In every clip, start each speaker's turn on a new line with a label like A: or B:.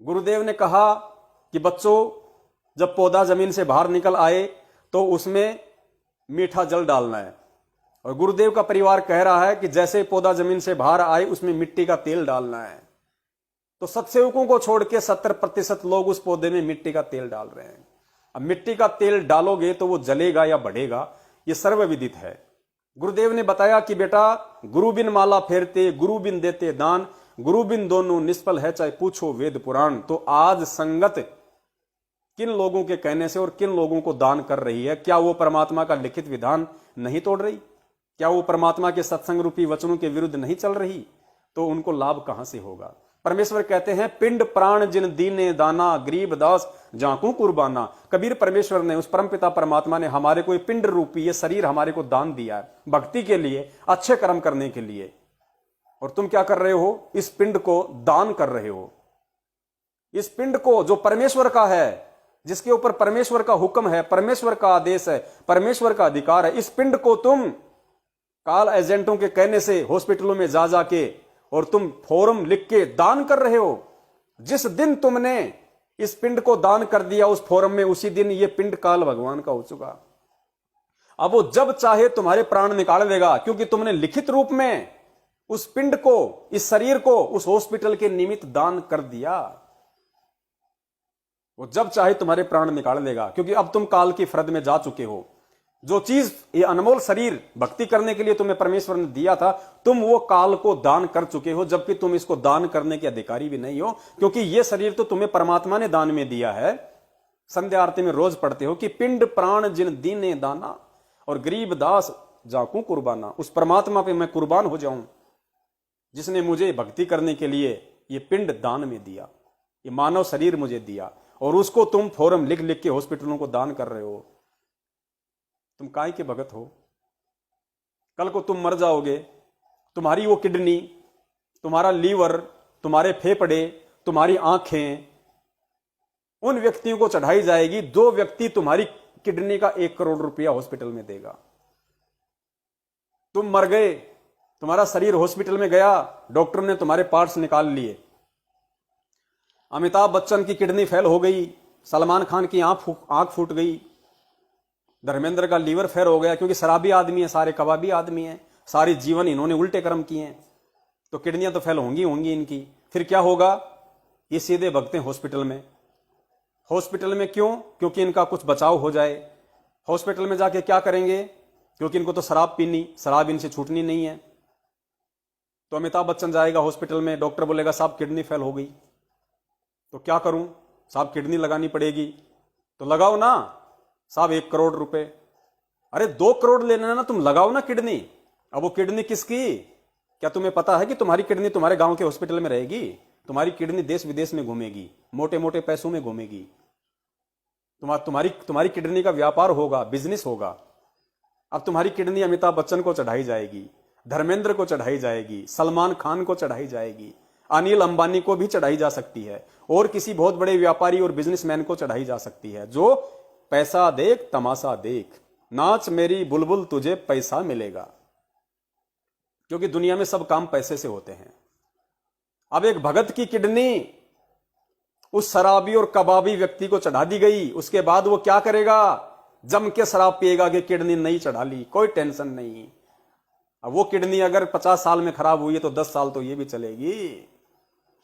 A: गुरुदेव ने कहा कि बच्चों, जब पौधा जमीन से बाहर निकल आए तो उसमें मीठा जल डालना है। और गुरुदेव का परिवार कह रहा है कि जैसे पौधा जमीन से बाहर आए उसमें मिट्टी का तेल डालना है। तो सत्सेवकों को छोड़ के 70% लोग उस पौधे में मिट्टी का तेल डाल रहे हैं। अब मिट्टी का तेल डालोगे तो वो जलेगा या बढ़ेगा, ये सर्वविदित है। गुरुदेव ने बताया कि बेटा, गुरु बिन माला फेरते, गुरु बिन देते दान, गुरु बिन दोनों निष्फल है, चाहे पूछो वेद पुराण। तो आज संगत किन लोगों के कहने से और किन लोगों को दान कर रही है? क्या वो परमात्मा का लिखित विधान नहीं तोड़ रही? क्या वो परमात्मा के सत्संग रूपी वचनों के विरुद्ध नहीं चल रही? तो उनको लाभ कहां से होगा? परमेश्वर कहते हैं, पिंड प्राण जिन दीने दाना, गरीब दास जाकू कुर्बाना। कबीर परमेश्वर ने, उस परमपिता परमात्मा ने हमारे को पिंड रूपी ये शरीर हमारे को दान दिया है, भक्ति के लिए, अच्छे कर्म करने के लिए। और तुम क्या कर रहे हो? इस पिंड को दान कर रहे हो। इस पिंड को जो परमेश्वर का है, जिसके ऊपर परमेश्वर का हुक्म है, परमेश्वर का आदेश है, परमेश्वर का अधिकार है, इस पिंड को तुम काल एजेंटों के कहने से हॉस्पिटलों में जा जाके और तुम फॉर्म लिख के दान कर रहे हो। जिस दिन तुमने इस पिंड को दान कर दिया उस फॉर्म में, उसी दिन ये पिंड काल भगवान का हो चुका। अब वो जब चाहे तुम्हारे प्राण निकाल देगा, क्योंकि तुमने लिखित रूप में उस पिंड को, इस शरीर को उस हॉस्पिटल के निमित्त दान कर दिया। वो जब चाहे तुम्हारे प्राण निकाल देगा, क्योंकि अब तुम काल की फरद में जा चुके हो। जो चीज, ये अनमोल शरीर भक्ति करने के लिए तुम्हें परमेश्वर ने दिया था, तुम वो काल को दान कर चुके हो, जबकि तुम इसको दान करने के अधिकारी भी नहीं हो, क्योंकि ये शरीर तो तुम्हें परमात्मा ने दान में दिया है। संध्या आरती में रोज पढ़ते हो कि पिंड प्राण जिन दीने दाना और गरीब दास जाकू कुर्बाना। उस परमात्मा पे मैं कुर्बान हो जाऊं जिसने मुझे भक्ति करने के लिए ये पिंड दान में दिया, ये मानव शरीर मुझे दिया, और उसको तुम फॉर्म लिख लिख के हॉस्पिटलों को दान कर रहे हो। तुम काय के भगत हो? कल को तुम मर जाओगे, तुम्हारी वो किडनी, तुम्हारा लीवर, तुम्हारे फेफड़े, तुम्हारी आंखें उन व्यक्तियों को चढ़ाई जाएगी। जो व्यक्ति तुम्हारी किडनी का 1 करोड़ रुपया हॉस्पिटल में देगा। तुम मर गए, तुम्हारा शरीर हॉस्पिटल में गया, डॉक्टर ने तुम्हारे पार्ट्स निकाल लिए। अमिताभ बच्चन की किडनी फेल हो गई, सलमान खान की आंख फूट गई, धर्मेंद्र का लीवर फेल हो गया, क्योंकि शराबी आदमी है, सारे कबाबी आदमी हैं, सारे जीवन इन्होंने उल्टे कर्म किए हैं, तो किडनियां तो फेल होंगी इनकी। फिर क्या होगा? ये सीधे भगते हैं हॉस्पिटल में। हॉस्पिटल में क्यों? क्योंकि इनका कुछ बचाव हो जाए। हॉस्पिटल में जाके क्या करेंगे? क्योंकि इनको तो शराब पीनी, शराब इनसे छूटनी नहीं है। तो अमिताभ बच्चन जाएगा हॉस्पिटल में, डॉक्टर बोलेगा साहब किडनी फेल हो गई। तो क्या करूं साहब? किडनी लगानी पड़ेगी। तो लगाओ ना साहब 1 करोड़ रुपए। अरे 2 करोड़ लेना ना, तुम लगाओ ना किडनी। अब वो किडनी किसकी? क्या तुम्हें पता है कि तुम्हारी किडनी तुम्हारे गांव के हॉस्पिटल में रहेगी? तुम्हारी किडनी देश विदेश में घूमेगी, मोटे मोटे पैसों में घूमेगी। तुम्हारी किडनी का व्यापार होगा, बिजनेस होगा। अब तुम्हारी किडनी अमिताभ बच्चन को चढ़ाई जाएगी, धर्मेंद्र को चढ़ाई जाएगी, सलमान खान को चढ़ाई जाएगी, अनिल अंबानी को भी चढ़ाई जा सकती है, और किसी बहुत बड़े व्यापारी और बिजनेसमैन को चढ़ाई जा सकती है। जो पैसा देख तमाशा देख, नाच मेरी बुलबुल तुझे पैसा मिलेगा। क्योंकि दुनिया में सब काम पैसे से होते हैं। अब एक भगत की किडनी उस शराबी और कबाबी व्यक्ति को चढ़ा दी गई, उसके बाद वो क्या करेगा? जम के शराब पिएगा कि किडनी नहीं चढ़ा ली, कोई टेंशन नहीं। अब वो किडनी अगर 50 साल में खराब हुई है तो 10 साल तो ये भी चलेगी।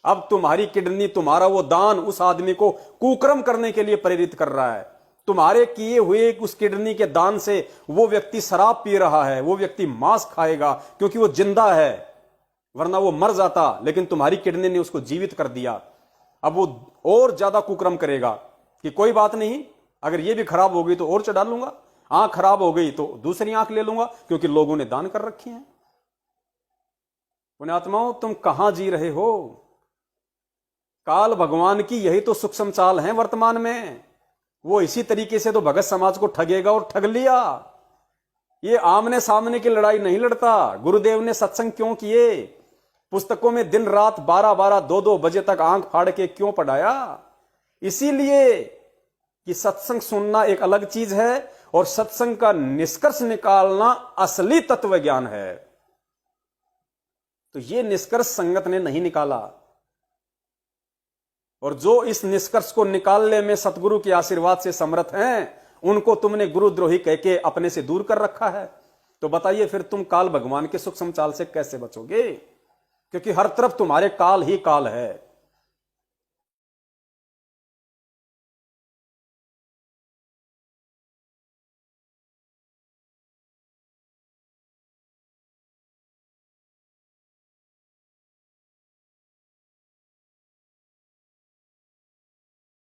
A: अब तुम्हारी किडनी, तुम्हारा वो दान उस आदमी को कुकर्म करने के लिए प्रेरित कर रहा है। तुम्हारे किए हुए उस किडनी के दान से वो व्यक्ति शराब पी रहा है, वो व्यक्ति मांस खाएगा क्योंकि वो जिंदा है, वरना वो मर जाता। लेकिन तुम्हारी किडनी ने उसको जीवित कर दिया। अब वो और ज्यादा कुकर्म करेगा कि कोई बात नहीं, अगर ये भी खराब हो गई तो और चढ़ा लूंगा, आंख खराब हो गई तो दूसरी आंख ले लूंगा, क्योंकि लोगों ने दान कर रखी है। पुण्यात्माओं, तुम कहां जी रहे हो? काल भगवान की यही तो सूक्ष्म चाल है वर्तमान में। वो इसी तरीके से तो भगत समाज को ठगेगा, और ठग लिया। ये आमने सामने की लड़ाई नहीं लड़ता। गुरुदेव ने सत्संग क्यों किए? पुस्तकों में दिन रात 12-12, 2-2 बजे तक आंख फाड़ के क्यों पढ़ाया? इसीलिए कि सत्संग सुनना एक अलग चीज है, और सत्संग का निष्कर्ष निकालना असली तत्व ज्ञान है। तो ये निष्कर्ष संगत ने नहीं निकाला। और जो इस निष्कर्ष को निकालने में सतगुरु के आशीर्वाद से समर्थ हैं, उनको तुमने गुरुद्रोही कह के अपने से दूर कर रखा है। तो बताइए फिर तुम काल भगवान के सूक्ष्म चाल से कैसे बचोगे? क्योंकि हर तरफ तुम्हारे काल ही काल है।